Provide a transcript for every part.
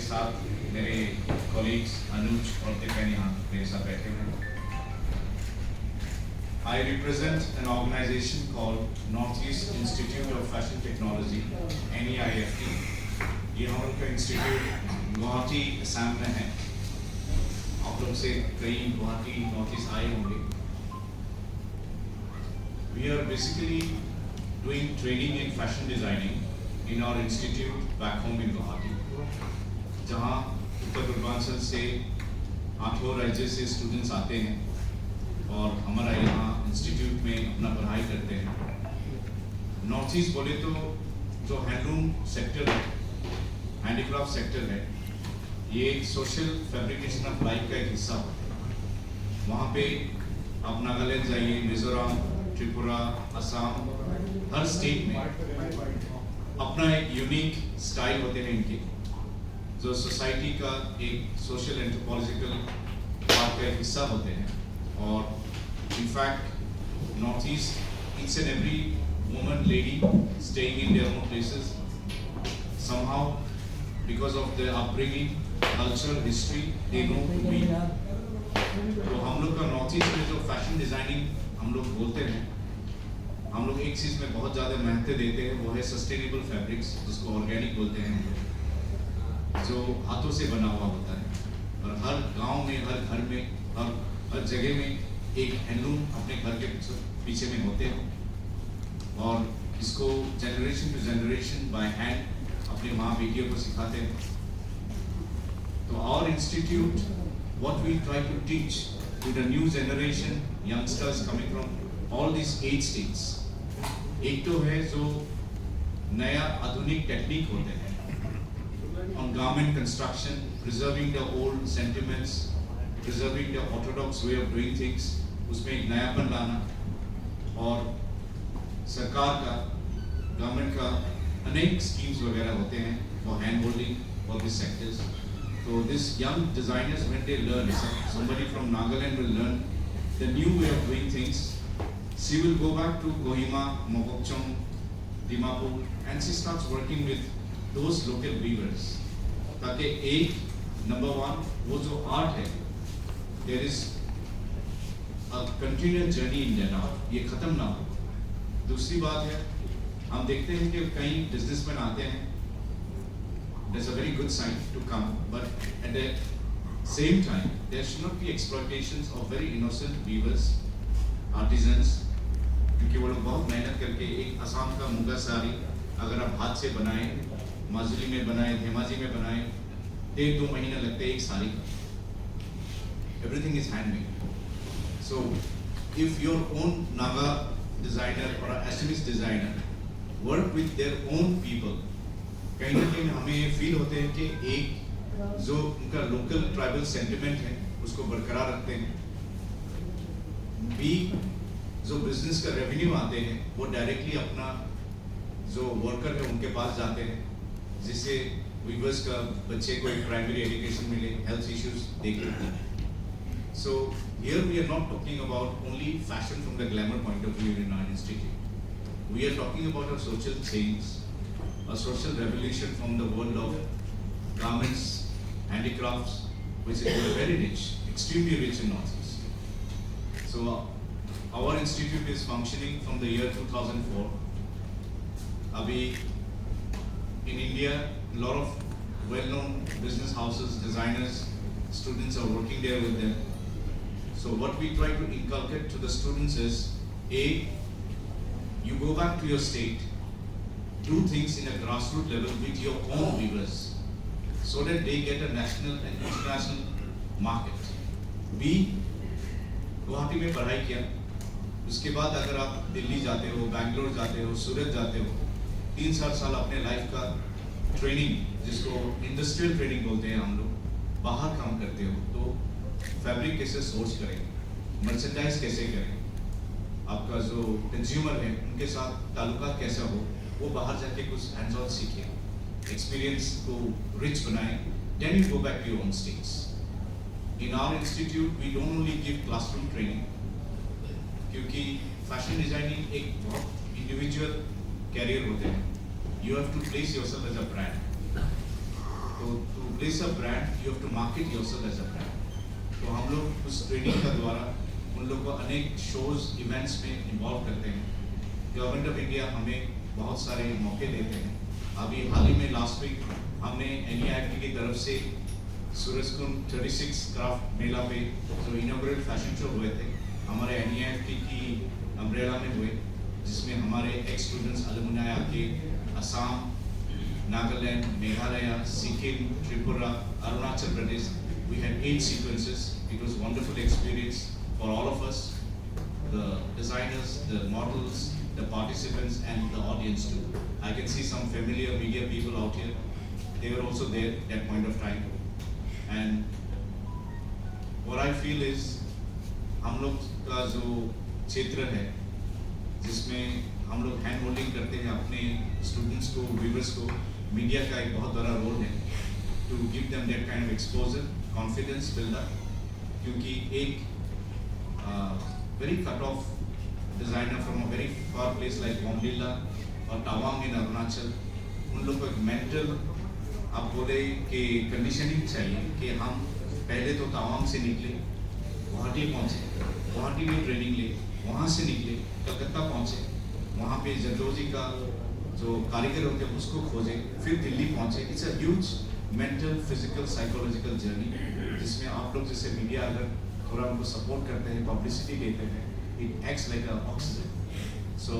साथ मेरे कॉलीग्स अनुज और तिपन यहाँ मेरे साथ बैठे हुए हैं। I represent an organization called Northeast Institute of Fashion Technology, NEIFT. ये हम लोग का इंस्टीट्यूट गुवाहाटी असम में है। आप लोग से कई गुवाहाटी नॉर्थ ईस्ट आए होंगे। We are basically doing training in fashion designing in our institute back home in Guwahati, जहाँ उत्तर पूर्वांचल से 8 राज्य से स्टूडेंट्स आते हैं और हमारा यहाँ इंस्टीट्यूट में अपना पढ़ाई करते हैं। नॉर्थ ईस्ट बोले तो जो हैंडलूम सेक्टर है, हैंडीक्राफ्ट सेक्टर है, ये एक सोशल फैब्रिकेशन ऑफ लाइफ का एक हिस्सा होता है। वहाँ पे आप नागालैंड जाइए, मिजोरम, त्रिपुरा, असम, हर स्टेट में अपना एक यूनिक स्टाइल होते हैं इनके, जो सोसाइटी का एक सोशल एंथ्रोपोलॉजिकल पार्ट का एक हिस्सा होते हैं। और in fact north east, each and every woman lady staying in their own places somehow because of their upbringing, culture, history, they know to be। तो हम लोग का नॉर्थ ईस्ट में जो फैशन डिजाइनिंग हम लोग बोलते हैं, हम लोग एक चीज़ में बहुत ज़्यादा मेहनत देते हैं, वो है सस्टेनेबल फैब्रिक्स, जिसको ऑर्गेनिक बोलते हैं, जो हाथों से बना हुआ होता है। और हर गांव में, हर घर में, हर जगह में एक हैंडलूम अपने घर के पीछे में होते हैं और इसको generation to generation by hand अपनी माँ बेटियों को सिखाते हैं। तो our institute, what we try to teach to the new generation youngsters coming from all these 8 states, एक तो है जो नया आधुनिक टेक्निक होते हैं on garment construction, preserving the old sentiments, preserving the orthodox way of doing things, उसमें एक नयापन लाना। और सरकार का, गवर्नमेंट का अनेक स्कीम्स वगैरह होते हैं for hand holding for these sectors। So these young designers, when they learn, somebody from Nagaland will learn the new way of doing things, she will go back to Kohima, Mokokchung, Dimapur, and she starts working with those local weavers, ताकि एक number one वो जो art है, there is a continual journey in that art, ये खत्म ना हो। दूसरी बात है, हम देखते हैं कि कई बिजनेसमैन आते हैं, there's a very good sign to come, but at the same time there should not be exploitations of very innocent weavers, artisans, क्योंकि वो लोग बहुत मेहनत करके एक असम का मुगा साड़ी अगर आप हाथ से बनाएं, माजुली में बनाएं, धेमाजी में बनाएं, 1-2 महीने लगते हैं एक साड़ी का। Everything is handmade. So if your own Naga designer or Assamese designer work with their own people, कहीं ना कहीं हमें ये फील होते हैं कि एक जो उनका लोकल ट्राइबल सेंटिमेंट है उसको बरकरार रखते हैं। बी, जो बिजनेस का रेवेन्यू आते हैं वो डायरेक्टली अपना जो वर्कर है उनके पास जाते हैं, जिससे वीवर्स का बच्चे को एक प्राइमरी एजुकेशन मिले, हेल्थ इश्यूज देख लेते हैं। So here we are not talking about only fashion from the glamour point of view in our institute. We are talking about a social change, a social revolution from the world of garments, handicrafts, which is very rich, extremely rich in Northeast. So our institute is functioning from the year 2004. Abhi in India, a lot of well-known business houses, designers, students are working there with them. So what we try to inculcate to the students is, A, you go back to your state, do things in a grassroots level with your own weavers so that they get a national and international market. B, Guwahati में पढ़ाई किया, उसके बाद अगर आप दिल्ली जाते हो, बैंगलोर जाते हो, सूरत जाते हो, 3-4 साल अपने लाइफ का ट्रेनिंग, जिसको इंडस्ट्रियल ट्रेनिंग बोलते हैं हम लोग, बाहर काम करते हो, तो फैब्रिक कैसे सोर्स करें, मर्चेंडाइज कैसे करें, आपका जो कंज्यूमर है उनके साथ ताल्लुकात कैसा हो, वो बाहर जाके कुछ हैंड्स ऑन सीखे, एक्सपीरियंस को रिच बनाए, then you go back to your own states. In our institute, we don't only give classroom training, क्योंकि फैशन डिजाइनिंग एक बहुत इंडिविजुअल कैरियर होते हैं। You have to place yourself as a brand. तो to place a brand you have to market yourself as a brand. तो हम लोग उस ट्रेनिंग का द्वारा उन लोग को अनेक शोज इवेंट्स में इन्वॉल्व करते हैं। गवर्नमेंट ऑफ इंडिया हमें बहुत सारे मौके देते हैं। अभी हाल ही में लास्ट वीक हमने NEIFT की तरफ से सूरजकुंड 36 क्राफ्ट मेला पे जो इनॉग्रेट फैशन शो हुए थे हमारे NEIFT की अम्ब्रेला में हुए, जिसमें हमारे एक्स स्टूडेंट्स अलुमनाई आके Assam, Nagaland, Meghalaya, Sikkim, Tripura, Arunachal Pradesh, we had 8 sequences. It was a wonderful experience for all of us, the designers, the models, the participants and the audience too. I can see some familiar media people out here. They were also there at that point of time. And what I feel is हम लोग का जो क्षेत्र है जिसमें हम लोग hand holding करते हैं अपने स्टूडेंट्स को, व्यूअर्स को, मीडिया का एक बहुत बड़ा रोल है to give them that kind of exposure, confidence builder. क्योंकि एक very cut off designer from a very far place like Bomdila और तवांग इन अरुणाचल, उन लोग को एक मेंटल आप बोले कि कंडीशनिंग चाहिए कि हम पहले तो तवांग से निकले, गुवाहाटी पहुँचे, गुवाहाटी में ट्रेनिंग ले, वहाँ से निकले कलकत्ता पहुँचे, वहाँ पे जरदोजी का जो कारीगर होते हैं उसको खोजे, फिर दिल्ली पहुँचे। It's a huge mental, physical, psychological journey, जिसमें आप लोग जैसे मीडिया अगर थोड़ा उनको सपोर्ट करते हैं, पब्लिसिटी देते हैं, it acts like a oxygen. So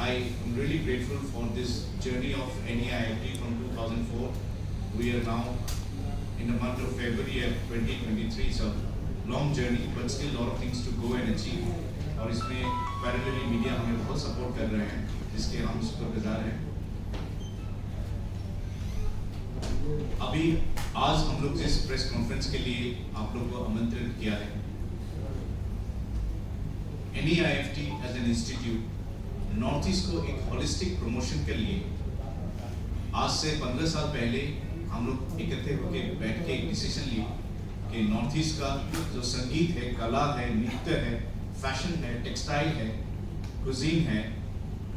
I am really grateful for this journey of NEIFT from 2004. We are now in the month of February of 2023. It's a long journey, but still a lot of things to go and achieve. और इसमें parallelly media हमें बहुत support कर रहे हैं, जिसके हम शुक्रगुजार हैं। अभी आज हम लोग जिस प्रेस कॉन्फ्रेंस के लिए आप लोग को आमंत्रित किया है, NEIFT as an institute North East को एक होलिस्टिक प्रमोशन के लिए आज से 15 साल पहले हम लोग इकट्ठे होकर बैठ के एक डिसीजन लिए कि नॉर्थ ईस्ट का जो संगीत है, कला है, नृत्य है, फैशन है, टेक्सटाइल है, कुजीन है,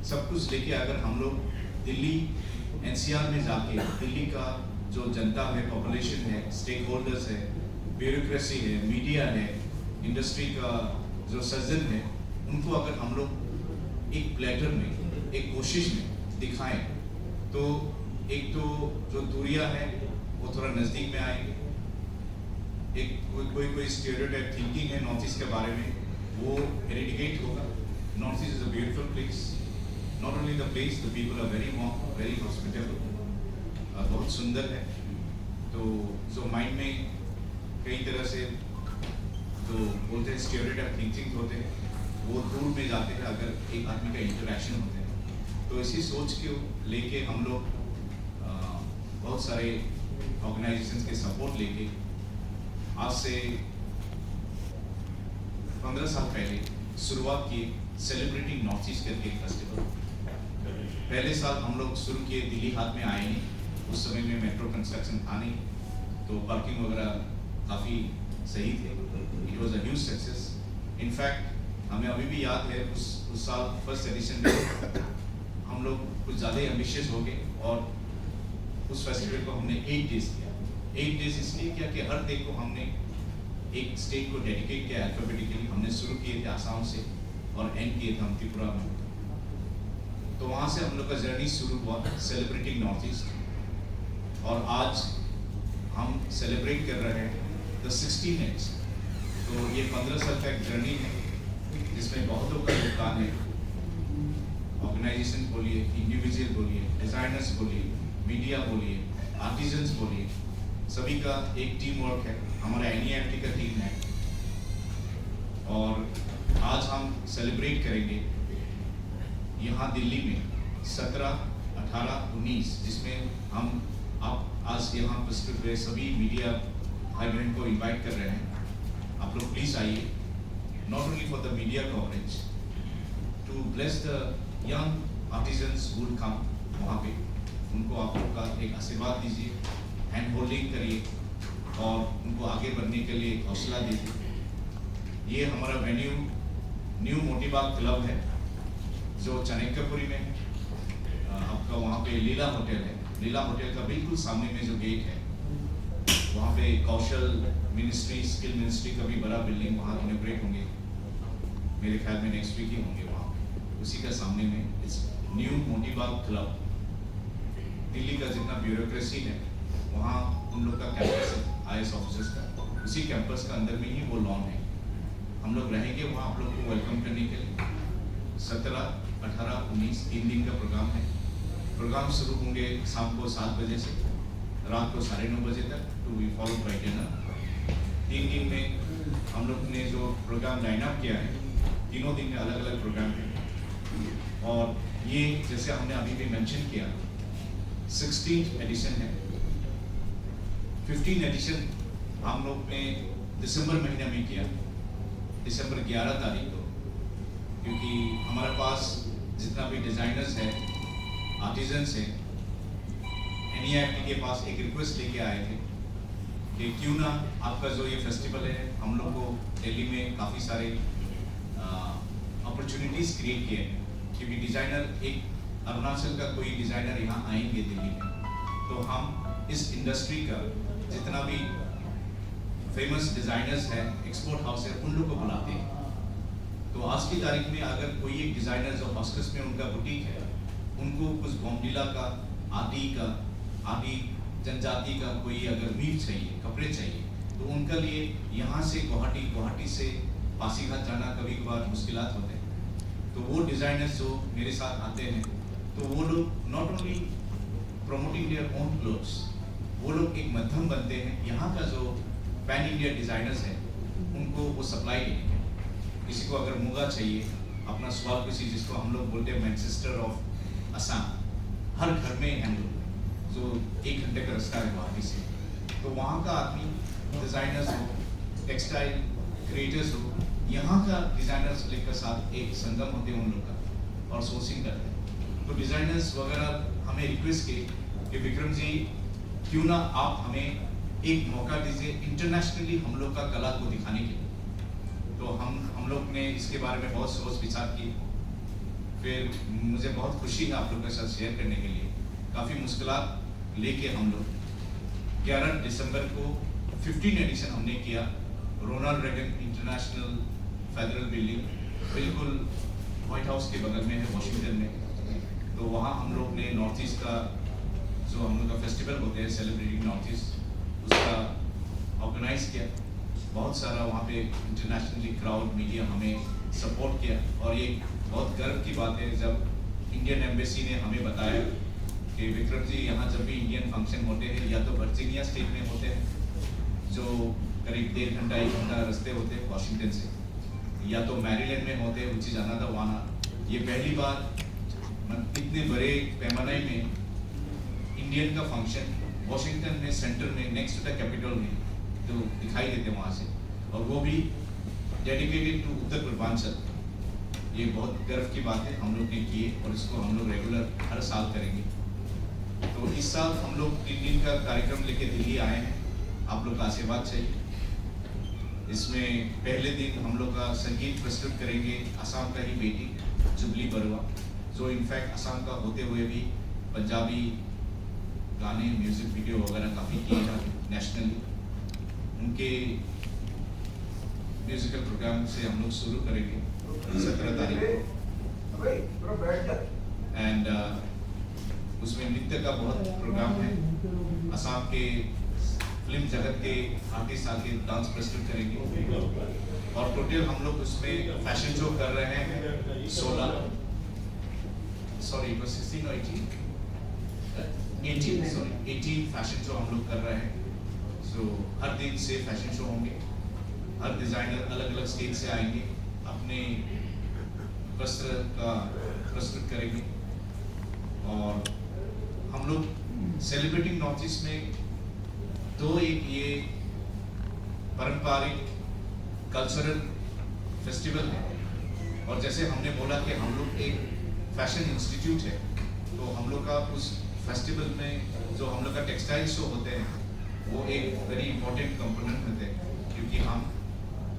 सब कुछ लेके अगर हम लोग दिल्ली NCR में जाके दिल्ली का जो जनता है, पॉपुलेशन है, स्टेक होल्डर्स है, ब्यूरोक्रेसी है, मीडिया है, इंडस्ट्री का जो सर्जन है, उनको अगर हम लोग एक प्लेटर में, एक कोशिश में दिखाएं, तो एक तो जो दूरियां है वो थोड़ा नज़दीक में आएंगे, एक कोई स्टीरियोटाइप थिंकिंग है नॉर्थ ईस्ट के बारे में वो एरिडिकेट होगा। North East is a beautiful place, not only the place, the people are very warm, very hospitable, बहुत सुंदर है। तो जो माइंड में कई तरह से जो बोलते हैं स्टीरियोटाइप थिंकिंग होते हैं वो दूर में जाते हैं अगर एक आदमी का इंटरेक्शन होते हैं। तो इसी सोच के लेके हम लोग बहुत सारे ऑर्गेनाइजेशंस के सपोर्ट लेके आज से 15 साल पहले शुरुआत की सेलिब्रेटिंग नॉर्थ ईस्ट करके एक फेस्टिवल। पहले साल हम लोग शुरू किए, दिल्ली हाथ में आए नहीं, उस समय में मेट्रो कंस्ट्रक्शन था नहीं, तो पार्किंग वगैरह काफ़ी सही थे। It was a huge success. In fact हमें अभी भी याद है उस साल फर्स्ट एडिशन में हम लोग कुछ ज़्यादा ही एम्बिशियस हो गए और उस फेस्टिवल को हमने 8 डेज किया। 8 डेज इसलिए किया कि हर डे को हमने एक स्टेट को डेडिकेट किया अल्फाबेटिकली। हमने शुरू किए थे आसाम से और एंड किए थे हम त्रिपुरा में। तो वहाँ से हम लोग का जर्नी शुरू हुआ सेलिब्रेटिंग नॉर्थ ईस्ट, और आज हम सेलिब्रेट कर रहे हैं द 16 एक्स। तो ये 15 साल का एक जर्नी है जिसमें बहुतों का योगदान है। ऑर्गेनाइजेशन बोलिए, इंडिविजुअल बोलिए, डिजाइनर्स बोलिए, मीडिया बोलिए, आर्टिजन्स बोलिए, सभी का एक टीम वर्क है। हमारा NEIFT का टीम है और आज हम सेलिब्रेट करेंगे यहाँ दिल्ली में 17, 18, 19, जिसमें हम आप आज यहाँ उपस्थित हुए सभी मीडिया भाई बहन को इनवाइट कर रहे हैं। आप लोग प्लीज़ आइए, not only for the media coverage, to bless the young artisans who will come वहाँ पे, उनको आप लोग का एक आशीर्वाद दीजिए, हैंड होल्डिंग करिए और उनको आगे बढ़ने के लिए हौसला दीजिए। ये हमारा वेन्यू न्यू मोतीबाग क्लब है जो चाणक्यपुरी में है। आपका वहाँ पे लीला होटल है, लीला होटल का बिल्कुल सामने में जो गेट है, वहाँ पे कौशल मिनिस्ट्री, स्किल मिनिस्ट्री का भी बड़ा बिल्डिंग वहाँ इनॉग्रेट होंगे, मेरे ख्याल में नेक्स्ट वीक ही होंगे वहाँ। उसी का सामने में इस न्यू मोतीबाग क्लब, दिल्ली का जितना ब्यूरोक्रेसी है वहाँ उन लोग का कैंपस है IAS ऑफिसर्स का, उसी कैंपस का अंदर में ही वो लॉन है। हम लोग रहेंगे वहाँ आप लोग को वेलकम करने के लिए। 17, 18, 19 3 दिन का प्रोग्राम है। प्रोग्राम शुरू होंगे शाम को 7 बजे से रात को 9:30 बजे तक, to be followed by dinner. 3 दिन में हम लोग ने जो प्रोग्राम लाइन अप किया है, तीनों दिन में अलग अलग प्रोग्राम है। और ये जैसे हमने अभी भी मेंशन किया, 16th एडिशन है। 15 एडिशन हम लोग ने दिसंबर महीने में किया, दिसंबर 11 तारीख को, क्योंकि हमारे पास जितना भी डिज़ाइनर्स है, आर्टिजन्स है, NEIFT के पास एक रिक्वेस्ट लेके आए थे कि क्यों ना आपका जो ये फेस्टिवल है, हम लोग को दिल्ली में काफ़ी सारे अपॉर्चुनिटीज़ क्रिएट किए हैं, क्योंकि डिज़ाइनर एक अरुणाचल का कोई डिज़ाइनर यहाँ आएंगे दिल्ली में, तो हम इस इंडस्ट्री का जितना भी फेमस डिज़ाइनर्स है, एक्सपोर्ट हाउस है, उन लोग को बुलाते हैं। तो आज की तारीख में अगर कोई एक डिज़ाइनर जो हॉस्टस में उनका बुटीक है, उनको कुछ बोमडीला का, आदि जनजाति का कोई अगर मीट चाहिए, कपड़े चाहिए, तो उनके लिए यहाँ से गुवाहाटी से पासीघाट जाना कभी कभार मुश्किलात होते हैं। तो वो डिज़ाइनर्स जो मेरे साथ आते हैं, तो वो लोग not only promoting their own clothes, वो लोग एक माध्यम बनते हैं यहाँ का जो पैन इंडिया डिज़ाइनर्स हैं उनको वो सप्लाई देंगे। किसी को अगर मुगा चाहिए, अपना स्वाद किसी जिसको हम लोग बोलते हैं मैनचेस्टर ऑफ असम, हर घर में हम लोग जो 1 घंटे का रास्ता है गुवाहाटी से, तो वहाँ का आदमी डिज़ाइनर्स हो, टेक्सटाइल क्रिएटर्स हो, यहाँ का डिज़ाइनर्स लेकर साथ एक संगम होते हैं उन लोग का, और सोर्सिंग करते हैं। तो डिज़ाइनर्स वगैरह हमें रिक्वेस्ट किए कि विक्रम जी क्यों ना आप हमें एक मौका दीजिए इंटरनेशनली हम लोग का कला को दिखाने के लिए। तो हम लोग ने इसके बारे में बहुत सोच विचार की। फिर मुझे बहुत खुशी है आप लोग के साथ शेयर करने के लिए। काफ़ी मुश्किलात लेके हम लोग 11 दिसंबर को 15 एडिशन हमने किया, Ronald Reagan International Federal Building, बिल्कुल व्हाइट हाउस के बगल में है वॉशिंगटन में। तो वहाँ हम लोग ने नॉर्थ ईस्ट का जो हम लोग का फेस्टिवल होते हैं सेलिब्रेटिंग नॉर्थ ईस्ट, उसका ऑर्गेनाइज किया। बहुत सारा वहाँ पे इंटरनेशनली क्राउड मीडिया हमें सपोर्ट किया, और ये बहुत गर्व की बात है जब इंडियन एम्बेसी ने हमें बताया कि विक्रम जी यहाँ जब भी इंडियन फंक्शन होते हैं, या तो वर्जीनिया स्टेट में होते हैं जो करीब 1.5 घंटा 1 घंटा रास्ते होते हैं वॉशिंगटन से, या तो मैरीलैंड में होते हैं, which is another one। ये पहली बार इतने बड़े पैमाने में इंडियन का फंक्शन वॉशिंगटन में सेंटर में नेक्स्ट टू द कैपिटल में जो दिखाई देते वहाँ से, और वो भी डेडिकेटेड टू उत्तर पूर्वांचल। ये बहुत गर्व की बात है हम लोग ने की, और इसको हम लोग रेगुलर हर साल करेंगे। तो इस साल हम लोग 3 दिन का कार्यक्रम लेके दिल्ली आए हैं, आप लोग का आशीर्वाद चाहिए। इसमें पहले दिन हम लोग का संगीत प्रस्तुत करेंगे असम का ही बेटी जुबली बरुआ, जो इनफैक्ट असम का होते हुए भी पंजाबी गाने, म्यूजिक वीडियो वगैरह काफ़ी किए हैं नेशनली। उनके म्यूजिकल प्रोग्राम से हम लोग शुरू करेंगे 17 तारीख को, एंड उसमें नृत्य का बहुत प्रोग्राम है। असम के फिल्म जगत के आर्टिस्ट आके डांस प्रस्तुत करेंगे, और टोटल हम लोग उसमें फैशन शो कर रहे हैं 16 16 और 18 फैशन शो हम लोग कर रहे हैं। सो हर दिन से फैशन शो होंगे, हर डिज़ाइनर अलग अलग स्टेट से आएंगे, अपने वस्त्र का प्रस्तुत करेंगे। और हम लोग सेलिब्रेटिंग नॉर्थ ईस्ट में तो एक ये पारंपरिक कल्चरल फेस्टिवल है, और जैसे हमने बोला कि हम लोग एक फैशन इंस्टीट्यूट है, तो हम लोग का उस फेस्टिवल में जो हम लोग का टेक्सटाइल शो होते हैं वो एक वेरी इंपॉर्टेंट कंपोनेंट होते हैं, क्योंकि हम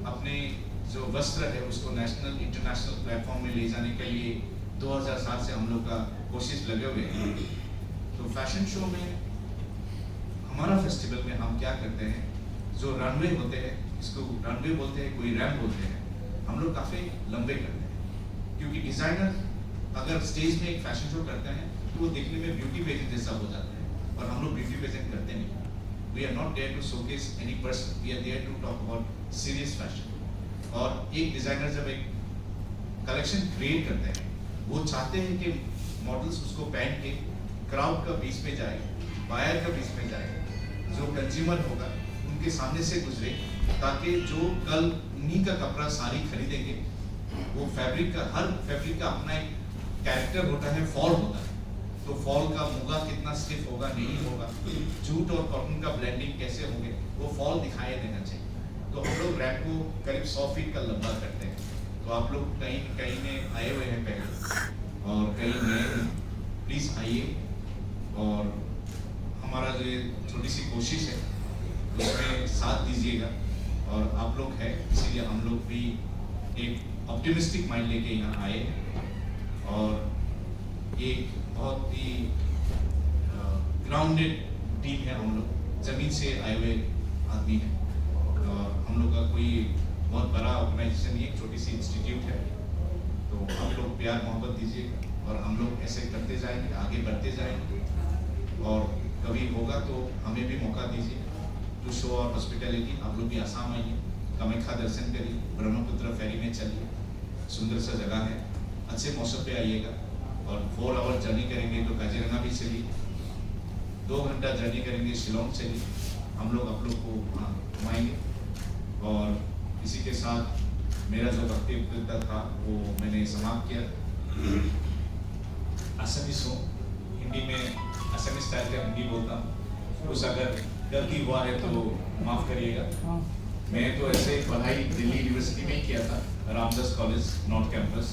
अपने जो वस्त्र है उसको नेशनल इंटरनेशनल प्लेटफॉर्म में ले जाने के लिए 2007 से हम लोग का कोशिश लगे हुए हैं तो फैशन शो में हमारा फेस्टिवल में हम क्या करते हैं, जो रनवे होते हैं, इसको रनवे बोलते हैं, कोई रैम्प बोलते हैं, हम लोग काफ़ी लंबे करते हैं, क्योंकि डिज़ाइनर अगर स्टेज में एक फैशन शो करते हैं तो वो देखने में ब्यूटी पेजेंट जैसा हो जाता है, और हम लोग ब्यूटी पेजेंट करते नहीं। We are not there to showcase any person, we are there to talk about serious fashion. और एक डिज़ाइनर जब एक कलेक्शन क्रिएट करते हैं, वो चाहते हैं कि मॉडल्स उसको पहन के क्राउड का बीच में जाए, बायर का बीच में जाए, जो कंज्यूमर होगा उनके सामने से गुजरे, ताकि जो कल उन्हीं का कपड़ा साड़ी खरीदेंगे, वो फैब्रिक का, हर फैब्रिक का अपना एक कैरेक्टर होता है, फॉल होता है। तो फॉल का मुगा कितना स्टिफ होगा, नहीं होगा, जूट और कॉटन का ब्लेंडिंग कैसे होंगे, वो फॉल दिखाई देना चाहिए। तो हम लोग रैप को करीब 100 फीट का लंबा करते हैं। तो आप लोग कहीं कहीं में आए हुए हैं पहले और कहीं नए, प्लीज़ आइए, और हमारा जो छोटी सी कोशिश है उसमें साथ दीजिएगा। और आप लोग हैं, इसीलिए हम लोग भी एक ऑप्टिमिस्टिक माइंड लेके यहाँ आए हैं, और एक बहुत ही ग्राउंडेड टीम है। हम लोग ज़मीन से आए हुए आदमी हैं, और हम लोग का कोई बहुत बड़ा ऑर्गेनाइजेशन नहीं, एक छोटी सी इंस्टीट्यूट है। तो आप लोग प्यार मोहब्बत दीजिएगा, और हम लोग ऐसे करते जाएंगे, आगे बढ़ते जाएंगे, और कभी होगा तो हमें भी मौका दीजिए टू शो और हॉस्पिटैलिटी। आप लोग भी आसाम आइए, कामाख्या दर्शन करिए, ब्रह्मपुत्र फेरी में चलिए, सुंदर सा जगह है, अच्छे मौसम पे आइएगा। और 4 आवर जर्नी करेंगे तो काजीरंगा भी चलिए, 2 घंटा जर्नी करेंगे शिलोंग चलिए, हम लोग आप लोग को वहाँ घुमाएंगे। और इसी के साथ मेरा जो वक्तव्य था वो मैंने समाप्त किया। असमीज हूँ, हिंदी में असमी स्टाइल का हिंदी बोलता हूँ, कुछ अगर गलती हुआ है तो माफ़ करिएगा। मैं तो ऐसे पढ़ाई दिल्ली यूनिवर्सिटी में ही किया था, रामदास कॉलेज नॉर्थ कैंपस।